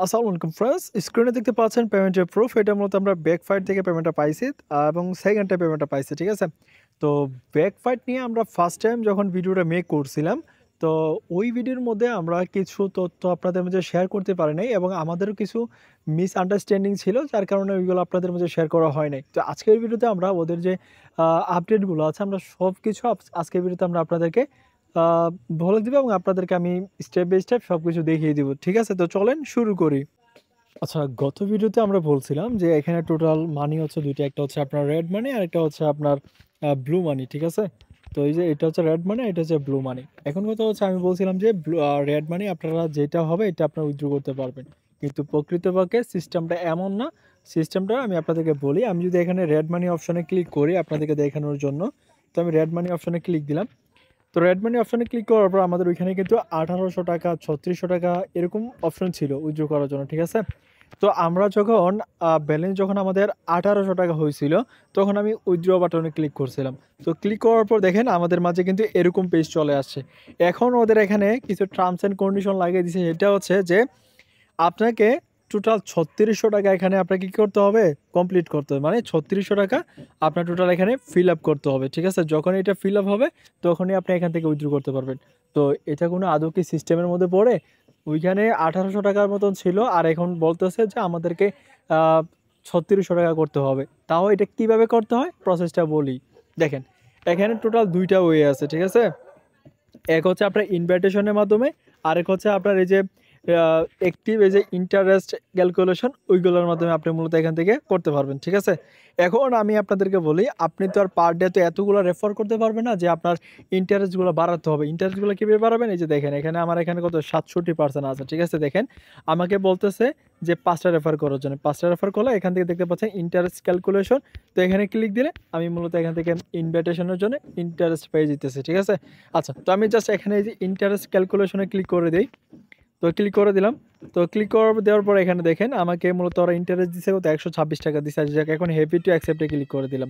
আসসালামু আলাইকুম ফ্রেন্ডস, স্ক্রিনে দেখতে পাচ্ছেন পেমেন্টের প্রুফ। এটা মূলত আমরা ব্যাকফাইট থেকে পেমেন্টটা পাইছি এবং সেকেন্ড টাইম পেমেন্টটা পাইছি, ঠিক আছে। তো ব্যাকফাইট নিয়ে আমরা ফার্স্ট টাইম যখন ভিডিওটা মেক করছিলাম, তো ওই ভিডিওর মধ্যে আমরা কিছু তথ্য আপনাদের মাঝে শেয়ার করতে পারি নাই এবং আমাদেরও কিছু মিসআন্ডারস্ট্যান্ডিং ছিল, যার কারণে ওইগুলো আপনাদের মাঝে শেয়ার করা হয় নাই। তো আজকের ভিডিওতে আমরা ওদের যে আপডেটগুলো আছে আমরা সব কিছু আজকের ভিডিওতে আমরা আপনাদেরকে আহ, বলে দিব এবং আপনাদেরকে আমি স্টেপ বাই স্টেপ সব কিছু দেখিয়ে দিব, ঠিক আছে। তো চলেন শুরু করি। আচ্ছা, গত ভিডিওতে আমরা বলছিলাম যে এখানে টোটাল মানি হচ্ছে দুইটা, একটা হচ্ছে আপনার রেড মানি আর একটা হচ্ছে আপনার ব্লু মানি, ঠিক আছে। তো এই যে এটা হচ্ছে রেড মানি, এটা হচ্ছে ব্লু মানি। এখন কথা হচ্ছে আমি বলছিলাম যে রেড মানি আপনারা যেটা হবে এটা আপনারা উইথড্র করতে পারবেন, কিন্তু প্রকৃতপক্ষে সিস্টেমটা এমন না। সিস্টেমটা আমি আপনাদেরকে বলি। আমি যদি এখানে রেড মানি অপশনে ক্লিক করি আপনাদেরকে দেখানোর জন্য, তো আমি রেড মানি অপশনে ক্লিক দিলাম। তো রেড মানি অপশনে ক্লিক করার পর আমাদের ওইখানে কিন্তু 1800 টাকা, 3600 টাকা এরকম অপশন ছিল উইথড্র করার জন্য, ঠিক আছে। তো আমরা যখন ব্যালেন্স যখন আমাদের 1800 টাকা হয়েছিল, তখন আমি উইথড্র বাটনে ক্লিক করছিলাম। তো ক্লিক করার পর দেখেন আমাদের মাঝে কিন্তু এরকম পেজ চলে আসছে। এখন ওদের এখানে কিছু টার্মস অ্যান্ড কন্ডিশন লাগিয়ে দিয়েছে, সেটা হচ্ছে যে আপনাকে টোটাল 3600 টাকা এখানে আপনাকে কী করতে হবে, কমপ্লিট করতে হবে। মানে 3600 টাকা আপনার টোটাল এখানে ফিল আপ করতে হবে, ঠিক আছে। যখন এটা ফিল আপ হবে তখনই আপনি এখান থেকে উইথড্র করতে পারবেন। তো এটা কোনো আদৌ কি সিস্টেমের মধ্যে পড়ে? ওইখানে 1800 টাকার মতন ছিল, আর এখন বলতেছে যে আমাদেরকে 3600 টাকা করতে হবে। তাও এটা কিভাবে করতে হয় প্রসেসটা বলি। দেখেন, এখানে টোটাল দুইটা ওয়ে আছে, ঠিক আছে। এক হচ্ছে আপনার ইনভাইটেশনের মাধ্যমে, আরেক হচ্ছে আপনার এই যে অ্যাক্টিভ এই যে ইন্টারেস্ট ক্যালকুলেশন, ওইগুলোর মাধ্যমে আপনি মূলত এখান থেকে করতে পারবেন, ঠিক আছে। এখন আমি আপনাদেরকে বলি, আপনি তো আর পার ডে তো এতগুলো রেফার করতে পারবেন না যে আপনার ইন্টারেস্টগুলো বাড়াতে হবে। ইন্টারেস্টগুলো কীভাবে বাড়াবেন? এই যে দেখেন এখানে আমার এখানে কত 67% আছে, ঠিক আছে। দেখেন আমাকে বলতেছে যে 5টা রেফার করার জন্য। 5টা রেফার করলে এখান থেকে দেখতে পাচ্ছেন ইন্টারেস্ট ক্যালকুলেশন। তো এখানে ক্লিক দিলে আমি মূলত এখান থেকে ইনভাইটেশনের জন্য ইন্টারেস্ট পেয়ে যেতেছি, ঠিক আছে। আচ্ছা, তো আমি জাস্ট এখানে এই যে ইন্টারেস্ট ক্যালকুলেশনে ক্লিক করে দিই। তো ক্লিক করে দিলাম। তো ক্লিক দেওয়ার পর এখানে দেখেন আমাকে মূলত ওরা ইন্টারেস্ট দিচ্ছে কত, 126 টাকা দিচ্ছে। যাক, এখন হ্যাপি টু অ্যাকসেপ্টে ক্লিক করে দিলাম।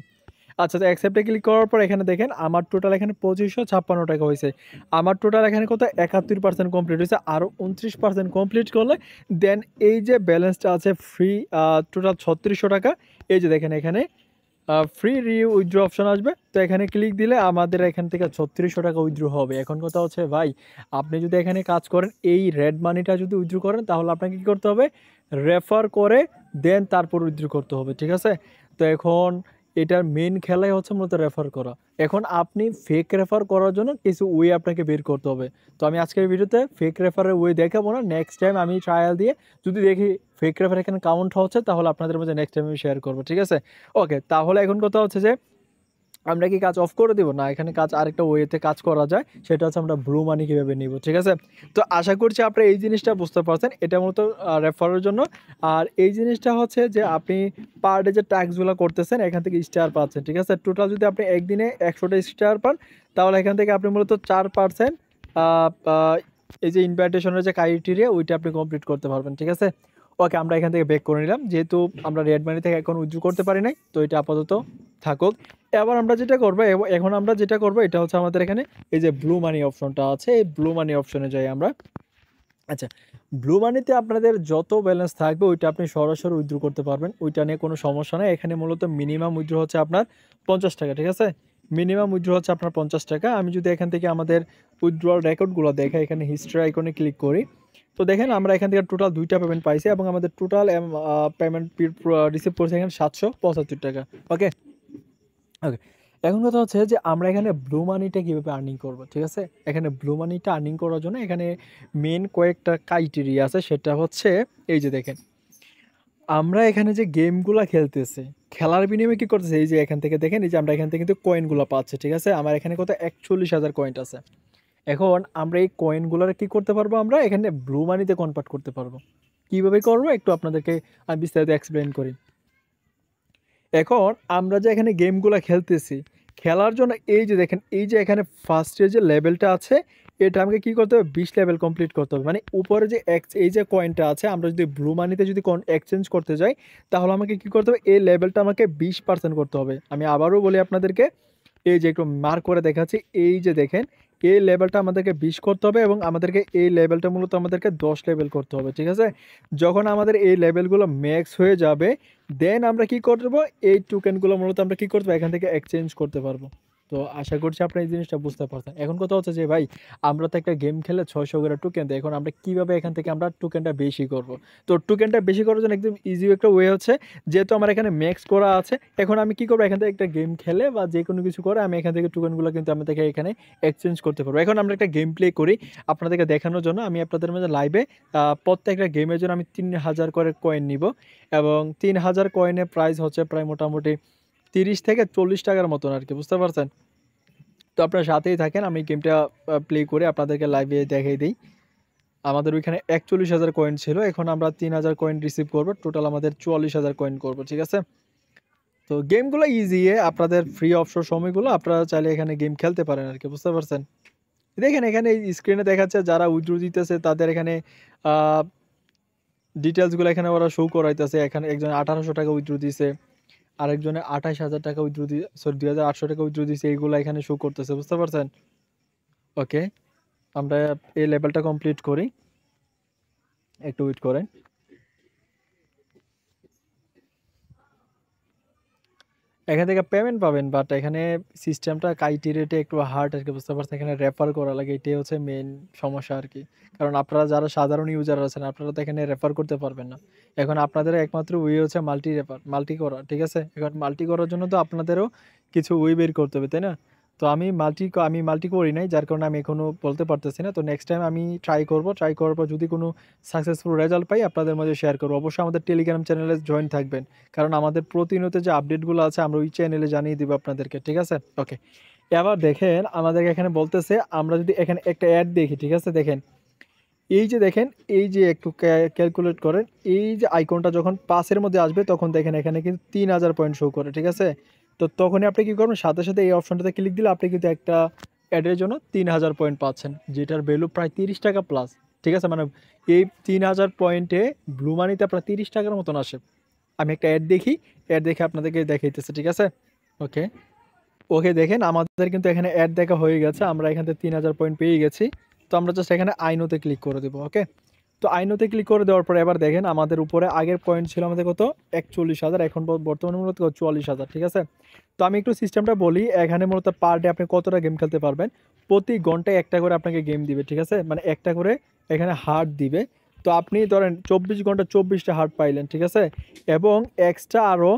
আচ্ছা, তো অ্যাকসেপ্টে ক্লিক করার পর এখানে দেখেন আমার টোটাল এখানে 2556 টাকা হয়েছে। আমার টোটাল এখানে কত, 71% কমপ্লিট হয়েছে। আরও 29% কমপ্লিট করলে দেন এই যে ব্যালেন্সটা আছে ফ্রি, টোটাল 3600 টাকা। এই যে দেখেন এখানে ফ্রি উইথড্র অপশন আসবে। তো এখানে ক্লিক দিলে আমাদের এখান থেকে 3600 টাকা উইথড্র হবে। এখন কথা হচ্ছে ভাই, আপনি যদি এখানে কাজ করেন, এই রেড মানিটা যদি উইথড্র করেন, তাহলে আপনাকে কী করতে হবে, রেফার করে দেন তারপর উইথড্র করতে হবে, ঠিক আছে। তো এখন এটার মেন খেলাই হচ্ছে মূলত রেফার করা। এখন আপনি ফেক রেফার করার জন্য কিছু ওয়ে আপনাকে বের করতে হবে। তো আমি আজকের ভিডিওতে ফেক রেফারের ওয়ে দেখাবো না, নেক্সট টাইম আমি ট্রায়াল দিয়ে যদি দেখি ফেক রেফার এখানে কাউন্ট হচ্ছে, তাহলে আপনাদের মধ্যে নেক্সট টাইম আমি শেয়ার করবো, ঠিক আছে। ওকে, তাহলে এখন কথা হচ্ছে যে আমরা কি কাজ অফ করে দিব না, এখানে কাজ আরেকটা ওয়েতে কাজ করা যায়, সেটা হচ্ছে আমরা ব্লু মানি কীভাবে নিব, ঠিক আছে। তো আশা করছি আপনারা এই জিনিসটা বুঝতে পারছেন। এটা মূলত রেফারের জন্য। আর এই জিনিসটা হচ্ছে যে আপনি পার ডে যে ট্যাক্সগুলো করতেছেন এখান থেকে স্টার পাচ্ছেন, ঠিক আছে। টোটাল যদি আপনি একদিনে 100টা স্টার পান, তাহলে এখান থেকে আপনি মূলত 4% এই যে ইনভাইটেশনের যে ক্রাইটেরিয়া ওইটা আপনি কমপ্লিট করতে পারবেন, ঠিক আছে। ওকে, আমরা এখান থেকে ব্যাক করে নিলাম, যেহেতু আমরা রেড মানি থেকে এখন উইথড্র করতে পারি নাই, তো এটা আপাতত থাকুক। এবার আমরা যেটা করবো, এখন আমরা যেটা করবো এটা হচ্ছে আমাদের এখানে এই যে ব্লু মানি অপশনটা আছে, এই ব্লু মানি অপশনে যাই আমরা। আচ্ছা, ব্লু মানিতে আপনাদের যত ব্যালেন্স থাকবে ওইটা আপনি সরাসরি উইথড্র করতে পারবেন, ওইটা নিয়ে কোনো সমস্যা নেই। এখানে মূলত মিনিমাম উইথড্র হচ্ছে আপনার 50 টাকা, ঠিক আছে। মিনিমাম উইথড্র হচ্ছে আপনার 50 টাকা। আমি যদি এখান থেকে আমাদের উইথড্রয়াল রেকর্ডগুলো দেখাই, এখানে হিস্ট্রি আইকনে ক্লিক করি, তো দেখেন আমরা এখান থেকে টোটাল 2টা পেমেন্ট পাইছি এবং আমাদের টোটাল পেমেন্ট রিসিভ করছে এখানে 775 টাকা। ওকে ওকে, এখন কথা হচ্ছে যে আমরা এখানে ব্লু মানিটা কীভাবে আর্নিং করব, ঠিক আছে। এখানে ব্লু মানিটা আর্নিং করার জন্য এখানে মেন কয়েকটা ক্রাইটেরিয়া আছে, সেটা হচ্ছে এই যে দেখেন আমরা এখানে যে গেমগুলো খেলতেছে, খেলার বিনিময়ে কী করতেছে, এই যে এখান থেকে দেখেন, এই যে আমরা এখান থেকে কিন্তু কয়েনগুলো পাচ্ছি, ঠিক আছে। আমার এখানে কত 41,000 কয়েন আছে। এখন আমরা এই কয়েনগুলোর কি করতে পারবো, আমরা এখানে ব্লু মানিতে কনভার্ট করতে পারবো। কিভাবে করবো একটু আপনাদেরকে আমি বিস্তারিত এক্সপ্লেন করি। এখন আমরা যে এখানে গেমগুলো খেলতেছি, খেলার জন্য এই যে দেখেন, এই যে এখানে ফার্স্টের যে লেভেলটা আছে, এটা আমাকে কী করতে হবে, 20 লেভেল কমপ্লিট করতে হবে। মানে উপরে যে এই যে কয়েনটা আছে, আমরা যদি ব্লু মানিতে যদি এক্সচেঞ্জ করতে যাই, তাহলে আমাকে কী করতে হবে, এই লেভেলটা আমাকে 20% করতে হবে। আমি আবারও বলি আপনাদেরকে, এই যে একটু মার্ক করে দেখাচ্ছি, এই যে দেখেন এই লেভেলটা আমাদেরকে 20 করতে হবে এবং আমাদেরকে এই লেভেলটা মূলত আমাদেরকে 10 লেভেল করতে হবে, ঠিক আছে? যখন আমাদের এই লেভেলগুলো ম্যাক্স হয়ে যাবে, দেন আমরা কি করব, এই টোকেনগুলো মূলত আমরা কি করতে পারবো, এখান থেকে এক্সচেঞ্জ করতে পারবো। তো আশা করছি আপনি এই জিনিসটা বুঝতে পারছেন। এখন কথা হচ্ছে যে ভাই, আমরা তো একটা গেম খেলে 600 করে টোকেন দেয়। এখন আমরা কিভাবে এখান থেকে আমরা টোকেনটা বেশি করব? তো টোকেনটা বেশি করার জন্য একদম ইজি একটা ওয়ে হচ্ছে, যেহেতু আমার এখানে ম্যাক্স করা আছে, এখন আমি কি করব, এখান থেকে একটা গেম খেলে বা যে কোনো কিছু করে আমি এখান থেকে টোকেনগুলো কিন্তু আমি থেকে এখানে এক্সচেঞ্জ করতে পারবো। এখন আমরা একটা গেম প্লে করি আপনাদেরকে দেখানোর জন্য। আমি আপনাদের মাঝে লাইভে প্রত্যেকটা গেমের জন্য আমি 3000 করে কয়েন নিব এবং 3000 কয়েনের প্রাইস হচ্ছে প্রায় মোটামুটি 30 থেকে 40 টাকার মতন আর কি, বুঝতে পারছেন? তো আপনার সাথেই থাকেন, আমি গেমটা প্লে করে আপনাদেরকে লাইভে দেখাই দিই। আমাদের ওইখানে 41,000 কয়েন ছিল, এখন আমরা 3000 কয়েন রিসিভ করব, টোটাল আমাদের 44,000 কয়েন করব, ঠিক আছে? তো গেমগুলো ইজি, আপনাদের ফ্রি অফশোর সময়গুলো আপনারা চাইলে এখানে গেম খেলতে পারেন আর কি, বুঝতে পারছেন? দেখেন এখানে এই স্ক্রিনে দেখাচ্ছে যারা উইথড্র দিতেছে তাদের এখানে ডিটেলসগুলো এখানে ওরা শো করাইতেছে। এখানে একজন 1800 টাকা উইথড্র দিছে, আরেকজনে 28,000 টাকা উইথড্র দিয়ে, সরি 2800 টাকা উইথড্র দিছে, এইগুলো এখানে শো করতেছে, বুঝতে পারছেন? ওকে, আমরা এই লেভেলটা কমপ্লিট করি, একটু ওয়েট করেন। এখান থেকে পেমেন্ট পাবেন, বাট এখানে সিস্টেমটা কাইটি রেটে একটু হার্ড আর কি, বুঝতে পারছেন? এখানে রেফার করা লাগে, এটাই হচ্ছে মেইন সমস্যা আর কি। কারণ আপনারা যারা সাধারণ ইউজার আছেন আপনারা তো এখানে রেফার করতে পারবেন না। এখন আপনাদের একমাত্র ওয়ে হচ্ছে মাল্টি করা, ঠিক আছে? এখন মাল্টি করার জন্য তো আপনাদেরও কিছু ওয়ে বের করতে হবে, তাই না? তো আমি মাল্টি করি নাই, যার কারণে আমি এখনো বলতে পারতেছি না। তো নেক্সট টাইম আমি ট্রাই করার পর যদি কোনো সাকসেসফুল রেজাল্ট পাই আপনাদের মাঝে শেয়ার করবো। অবশ্যই আমাদের টেলিগ্রাম চ্যানেলে জয়েন থাকবেন, কারণ আমাদের প্রতিনিয়ত যে আপডেটগুলো আছে আমরা ওই চ্যানেলে জানিয়ে দিব আপনাদেরকে, ঠিক আছে? ওকে, এবার দেখেন আমাদেরকে এখানে বলতেছে আমরা যদি এখানে একটা অ্যাড দেখি, ঠিক আছে? দেখেন এই যে দেখেন, এই যে একটু ক্যালকুলেট করেন, এই যে আইকনটা যখন পাসের মধ্যে আসবে তখন দেখেন এখানে কিন্তু 3000 পয়েন্ট শো করে, ঠিক আছে? তো তখনই আপনি কি করবেন, সাথে সাথে এই অপশনটাতে ক্লিক দিলে আপনি কিন্তু একটা অ্যাডের জন্য 3000 পয়েন্ট পাচ্ছেন, যেটার ভ্যালু প্রায় 30 টাকা প্লাস, ঠিক আছে? মানে এই 3000 পয়েন্টে ব্লু মানিতে আপনার 30 টাকার মতন আসে। আমি একটা অ্যাড দেখি, অ্যাড দেখে আপনাদেরকে দেখাইতেছে, ঠিক আছে? ওকে, ওকে, দেখেন আমাদের কিন্তু এখানে অ্যাড দেখা হয়ে গেছে, আমরা এখান থেকে 3000 পয়েন্ট পেয়ে গেছি। তো আমরা জাস্ট এখানে আইনোতে ক্লিক করে দেবো। ওকে, তো আইনোতে ক্লিক করে দেওয়ার পরে এবার দেখেন আমাদের উপরে আগের পয়েন্ট ছিল আমাদের কত, 41,000, এখন বর্তমানে মূলত 44,000, ঠিক আছে? তো আমি একটু সিস্টেমটা বলি, এখানে মূলত পার ডে আপনি কতটা গেম খেলতে পারবেন। প্রতি ঘন্টায় একটা করে আপনাকে গেম দিবে, ঠিক আছে? মানে একটা করে এখানে হার্ট দিবে। তো আপনি ধরেন 24 ঘন্টা 24টা হার্ট পাইলেন, ঠিক আছে? এবং এক্সট্রা আরও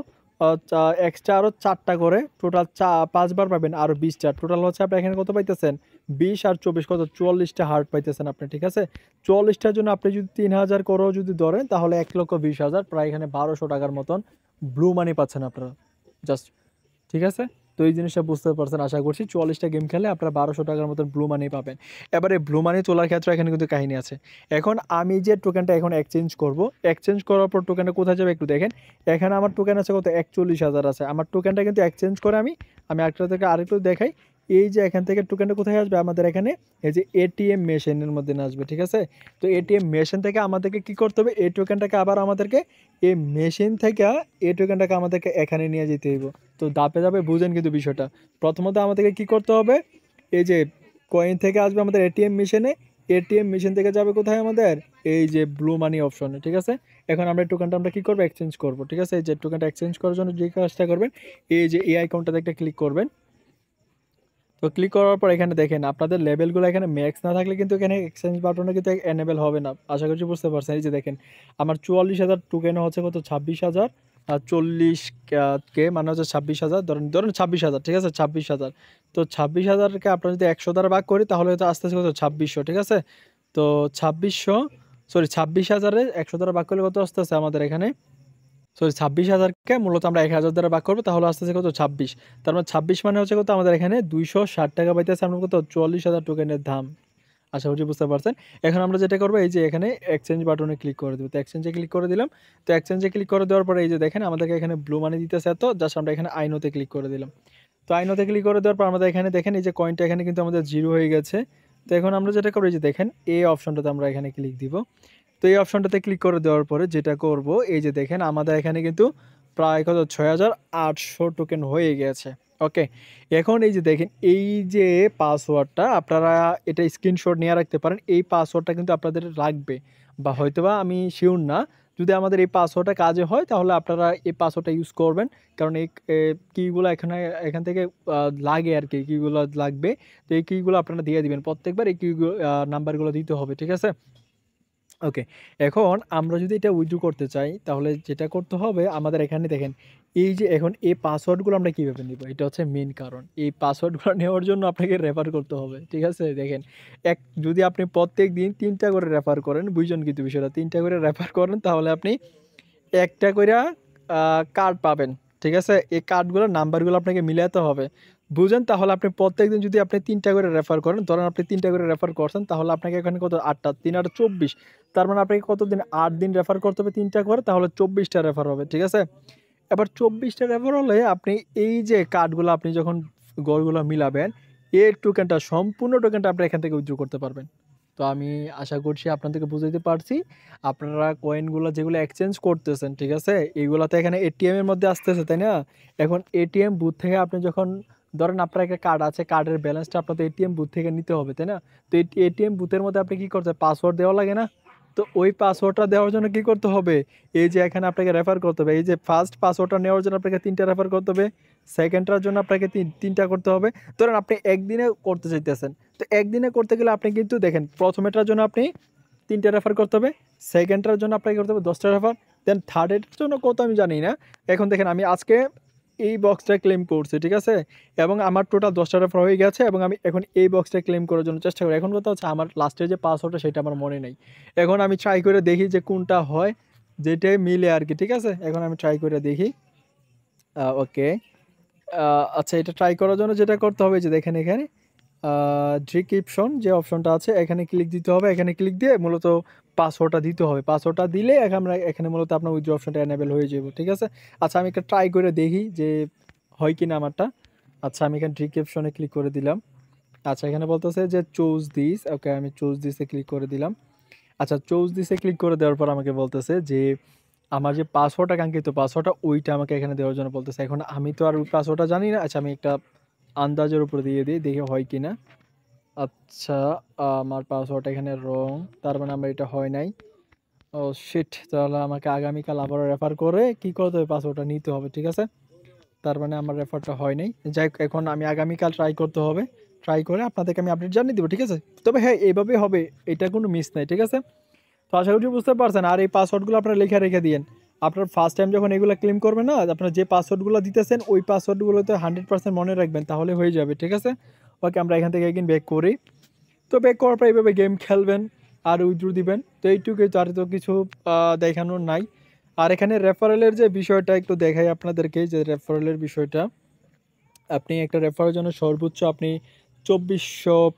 4টা করে টোটাল 5বার পাবেন, আরও 20টা, টোটাল হচ্ছে আপনি এখানে কত পাইতেছেন, 20 আর 24 কত, 44টা হার্ট পাইতেছেন আপনি, ঠিক আছে? 44টার জন্য আপনি যদি 3000 করেও যদি ধরেন তাহলে 1,20,000, প্রায় এখানে 1200 টাকার মতন ব্লু মানি পাচ্ছেন আপনারা জাস্ট, ঠিক আছে? তো এই জিনিসটা বুঝতে পারছেন আশা করছি। 44টা গেম খেলে আপনারা 1200 টাকার মতন ব্লু মানি পাবেন। এবারে ব্লু মানি তোলার ক্ষেত্রে এখানে কিন্তু কাহিনী আছে। এখন আমি যে টোকেনটা এখন এক্সচেঞ্জ করব, এক্সচেঞ্জ করার পর টোকেনটা কোথায় যাবে একটু দেখেন। এখানে আমার টোকেন আছে কত, 41,000 আছে। আমার টোকেনটা কিন্তু এক্সচেঞ্জ করে আমি একটা থেকে আরেকটু দেখাই। এই যে এখান থেকে টোকেনটা কোথায় আসবে, আমাদের এখানে এই যে এটিএম মেশিনের মধ্যে আসবে, ঠিক আছে? তো এটিএম মেশিন থেকে আমাদেরকে কি করতে হবে, এই টোকেনটাকে আবার আমাদেরকে এই মেশিন থেকে এই টোকেনটাকে আমাদেরকে এখানে নিয়ে যেতে হইব। তো ধাপে ধাপে বুঝেন কিন্তু বিষয়টা। প্রথমত আমাদেরকে কি করতে হবে, এই যে কয়েন থেকে আসবে আমাদের এটিএম মেশিনে, এটিএম মেশিন থেকে যাবে কোথায় আমাদের, এই যে ব্লু মানি অপশনে, ঠিক আছে? এখন আমরা টোকেনটা আমরা কি করবো, এক্সচেঞ্জ করব, ঠিক আছে? এই যে টোকেনটা এক্সচেঞ্জ করার জন্য যে কাজটা করবেন, এই যে এই আইকনটাতে একটা ক্লিক করবেন। তো ক্লিক করার পর এখানে দেখেন আপনাদের লেভেলগুলো এখানে ম্যাক্স না থাকলে কিন্তু এখানে এক্সচেঞ্জ বাটনে কিন্তু এনেবল হবে না, আশা করছি বুঝতে পারছেন। এই যে দেখেন আমার 44,000 টোকেন হচ্ছে কত, 26,000 আর 40 কে মানে হচ্ছে 26,000, ধরেন ধরেন 26,000, ঠিক আছে? 26,000, তো 26,000কে আপনারা যদি 100 দ্বারা ভাগ করি তাহলে হয়তো আস্তে আস্তে কত, 2600, ঠিক আছে? তো 2600, সরি 26,000-এ 100 দ্বারা ভাগ করলে কত আসতেছে আমাদের এখানে, সরি 26,000কে মূলত আমরা 1,000 দ্বারা ভাগ করবো, তাহলে আসতেছে কত, 26। তার মানে 26 মানে হচ্ছে কত, আমাদের এখানে 260 টাকা পাইতেছে আমরা কত, 44,000 টোকেনের দাম। আশা করছি বুঝতে পারছেন। এখন আমরা যেটা করবো, এই যে এখানে এক্সচেঞ্জ বাটনে ক্লিক করে দেবো। তো এক্সচেঞ্জে ক্লিক করে দিলাম। তো এক্সচেঞ্জে ক্লিক করে দেওয়ার পরে এই যে দেখেন আমাদেরকে এখানে ব্লু মানি দিতেছে এত, জাস্ট আমরা এখানে আইনোতে ক্লিক করে দিলাম। তো আইনোতে ক্লিক করে দেওয়ার পর আমাদের এখানে দেখেন এই যে কয়েনটা এখানে কিন্তু আমাদের 0 হয়ে গেছে। তো এখন আমরা যেটা করবো, এই যে দেখেন এই অপশনটাতে আমরা এখানে ক্লিক দিব। তো এই অপশনটাতে ক্লিক করে দেওয়ার পরে যেটা করব, এই যে দেখেন আমাদের এখানে কিন্তু প্রায় কত ৬,৮০০ টোকেন হয়ে গেছে। ওকে, এখন এই যে দেখেন এই যে পাসওয়ার্ডটা আপনারা এটা স্ক্রিনশট নিয়ে রাখতে পারেন। এই পাসওয়ার্ডটা কিন্তু আপনাদের লাগবে, বা হয়তোবা আমি শিওর না। যদি আমাদের এই পাসওয়ার্ডটা কাজে হয় তাহলে আপনারা এই পাসওয়ার্ডটা ইউজ করবেন। কারণ এই কিগুলো এখান থেকে লাগে আর কি, কিগুলো লাগবে। তো এই কিগুলো আপনারা দিয়ে দিবেন প্রত্যেকবার, এই কিগুলো নাম্বারগুলো দিতে হবে, ঠিক আছে? ওকে, এখন আমরা যদি এটা উইথড্র করতে চাই তাহলে যেটা করতে হবে আমাদের এখানে দেখেন, এই যে এখন এই পাসওয়ার্ডগুলো আমরা কিভাবে নিব, এটা হচ্ছে মেন কারণ। এই পাসওয়ার্ডগুলো নেওয়ার জন্য আপনাকে রেফার করতে হবে, ঠিক আছে? দেখেন, যদি আপনি প্রত্যেক দিন ৩টা করে রেফার করেন, বুঝছেন কিন্তু বিষয়টা, ৩টা করে রেফার করেন তাহলে আপনি একটা কইরা কার্ড পাবেন, ঠিক আছে? এই কার্ডগুলোর নাম্বারগুলো আপনাকে মিলাতে হবে, বুঝেন? তাহলে আপনি প্রত্যেকদিন যদি আপনি ৩টা করে রেফার করেন, ধরেন আপনি ৩টা করে রেফার করছেন, তাহলে আপনাকে এখানে কত ৮টা, ৩ ৮ ২৪, তার মানে আপনাকে কতদিন ৮ দিন রেফার করতে হবে ৩টা করে, তাহলে ২৪টা রেফার হবে, ঠিক আছে? এবার ২৪টা রেফার হলে আপনি এই যে কার্ডগুলো আপনি যখন গড়গুলো মিলাবেন, এর টোকেনটা সম্পূর্ণ টোকেনটা আপনি এখান থেকে উইথড্র করতে পারবেন। তো আমি আশা করছি আপনাদেরকে বুঝাইতে পারছি। আপনারা কয়েনগুলো যেগুলো এক্সচেঞ্জ করতেছেন, ঠিক আছে? এগুলা তো এখানে এটিএম এর মধ্যে আসতেছে, তাই না? এখন এটিএম বুথ থেকে আপনি যখন ধরেন আপনার একটা কার্ড আছে, কার্ডের ব্যালেন্সটা আপনাদের এটিএম বুথ থেকে নিতে হবে, তাই না? তো এই এটিএম বুথের মধ্যে আপনি কি করতে পাসওয়ার্ড দেওয়া লাগে না? তো ওই পাসওয়ার্ডটা দেওয়ার জন্য কি করতে হবে? এই যে এখানে আপনাকে রেফার করতে হবে। এই যে ফার্স্ট পাসওয়ার্ডটা নেওয়ার জন্য আপনাকে ৩টা রেফার করতে হবে। সেকেন্ডটার জন্য আপনাকে ৩টা করতে হবে। ধরেন আপনি একদিনে করতে চাইতেছেন। তো একদিনে করতে গেলে আপনি কিন্তু দেখেন, প্রথমেরটার জন্য আপনি ৩টা রেফার করতে হবে। সেকেন্ডটার জন্য আপনাকে করতে হবে ১০টা রেফার। দেন থার্ডেরটার জন্য কত আমি জানি না। এখন দেখেন আমি আজকে এই বক্সটা ক্লেম করছি, ঠিক আছে? এবং আমার টোটাল ১০টা রেফার হয়ে গেছে এবং আমি এখন এই বক্সটা ক্লেম করার জন্য চেষ্টা করি। এখন কথা হচ্ছে আমার লাস্টের যে পাসওয়ার্ডটা সেটা আমার মনে নেই। এখন আমি ট্রাই করে দেখি যে কোনটা হয়, যেটাই মিলে আরকি, ঠিক আছে? এখন আমি ট্রাই করে দেখি। ওকে। আচ্ছা, এটা ট্রাই করার জন্য যেটা করতে হবে যে দেখেন এখানে ডিক্রিপশন যে অপশনটা আছে এখানে ক্লিক দিতে হবে। এখানে ক্লিক দিয়ে মূলত পাসওয়ার্ডটা দিতে হবে। পাসওয়ার্ডটা দিলে আমরা এখানে মূলত আপনার উইথড্র অপশনটা এনেবল হয়ে যাবে, ঠিক আছে? আচ্ছা, আমি একটা ট্রাই করে দেখি যে হয় কিনা আমারটা। আচ্ছা, আমি এখানে ডিক্রিপশনে ক্লিক করে দিলাম। আচ্ছা, এখানে বলতেছে যে চুজ দিস। ওকে, আমি চুজ দিসে ক্লিক করে দিলাম। আচ্ছা, চুজ দিসে ক্লিক করে দেওয়ার পর আমাকে বলতেছে যে আমার যে পাসওয়ার্ডটা, কাঙ্ক্ষিত পাসওয়ার্ডটা ওইটা আমাকে এখানে দেওয়ার জন্য বলতেছে। এখন আমি তো আর ওই পাসওয়ার্ডটা জানি না। আচ্ছা, আমি একটা আন্দাজের উপর দিয়ে দিই, দেখি হয় কিনা। আচ্ছা, আমার পাসওয়ার্ডটা এখানে রং, তার মানে আমার এটা হয় নাই। ও শিট! তাহলে আমাকে আগামীকাল আবারও রেফার করে কি করতে হবে, পাসওয়ার্ডটা নিতে হবে, ঠিক আছে? তার মানে আমার রেফারটা হয় নাই। যাই হোক, এখন আমি আগামীকাল ট্রাই করতে হবে। ট্রাই করে আপনাদেরকে আমি আপডেট জানিয়ে দিব, ঠিক আছে? তবে হ্যাঁ, এভাবেই হবে। এটা কোনো মিস নাই, ঠিক আছে? তো আশা করি বুঝতে পারছেন। আর এই পাসওয়ার্ডগুলো আপনারা লিখে রেখে দিয়েন। আপনার ফার্স্ট টাইম যখন এগুলো ক্লেম করবেন না, আপনারা যে পাসওয়ার্ডগুলো দিতেছেন ওই পাসওয়ার্ডগুলোতে 100% মনে রাখবেন, তাহলে হয়ে যাবে, ঠিক আছে? ওকে, আমরা এখান থেকে এগেইন ব্যাক করি। তো ব্যাক করার পর এইভাবে গেম খেলবেন আর উইথড্র দিবেন। তো এইটুকুই, তো আর তো কিছু দেখানোর নাই। আর এখানে রেফারেলের যে বিষয়টা একটু দেখাই আপনাদেরকে, যে রেফারেলের বিষয়টা, আপনি একটা রেফারের জন্য সর্বোচ্চ আপনি ২৪০০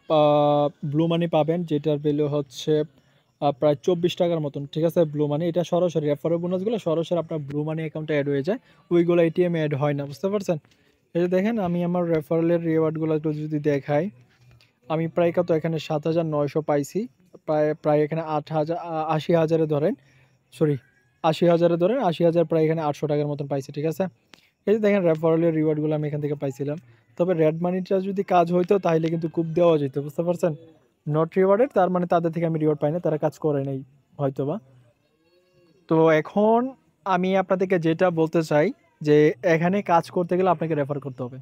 ব্লু মানি পাবেন, যেটার ভ্যালু হচ্ছে প্রায় ২৪ টাকার মতন, ঠিক আছে? ব্লু মানি এটা সরাসরি রেফারেল বোনাসগুলো সরাসরি আপনার ব্লু মানি অ্যাকাউন্টে অ্যাড হয়ে যায়, ওইগুলো এটিএমে অ্যাড হয় না, বুঝতে পারছেন? এই যে দেখেন, আমি আমার রেফারেলের রিওয়ার্ডগুলো একটু যদি দেখাই, আমি প্রায় কত এখানে ৭,৯০০ পাইছি। প্রায় প্রায় এখানে ৮০,০০০ ধরেন, সরি ৮০,০০০ ধরেন, ৮০,০০০ প্রায় এখানে ৮০০ টাকার মতন পাইছি, ঠিক আছে? এই যে দেখেন রেফারেলের রিওয়ার্ডগুলো আমি এখান থেকে পাইছিলাম। তবে রেড মানিটা যদি কাজ হইতো তাহলে কিন্তু খুব দেওয়া যেত, বুঝতে পারছেন? নট রিওয়ার্ডেড, তার মানে তাদের থেকে আমি রিওয়ার্ড পাই না, তারা কাজ করে নাই হয়তোবা। তো এখন আমি আপনাদেরকে যেটা বলতে চাই যে এখানে কাজ করতে গেলে আপনাকে রেফার করতে হবে।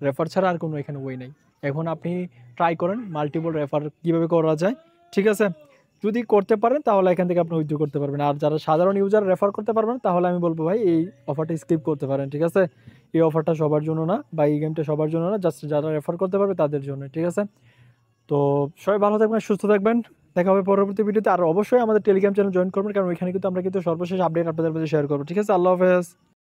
রেফার ছাড়া আর কোনো এখানে ওয়ে নাই। এখন আপনি ট্রাই করেন মাল্টিপল রেফার কিভাবে করা যায়, ঠিক আছে? যদি করতে পারেন তাহলে এখান থেকে আপনি উইথড্র করতে পারবেন। আর যারা সাধারণ ইউজার রেফার করতে পারবেন তাহলে আমি বলব ভাই এই অফারটা স্কিপ করতে পারেন, ঠিক আছে? এই অফারটা সবার জন্য না, বা এই গেমটা সবার জন্য না, জাস্ট যারা রেফার করতে পারবে তাদের জন্য, ঠিক আছে? তো সবাই ভালো থাকবেন, সুস্থ থাকবেন। দেখা হবে পরবর্তী ভিডিওতে। আর অবশ্যই আমাদের টেলিগ্রাম চ্যানেল জয়েন করবেন, কারণ ওইখানে কিন্তু আমরা কিন্তু সর্বশেষ আপডেট আপনাদের মাঝে শেয়ার করব, ঠিক আছে? আল্লাহ হাফেজ।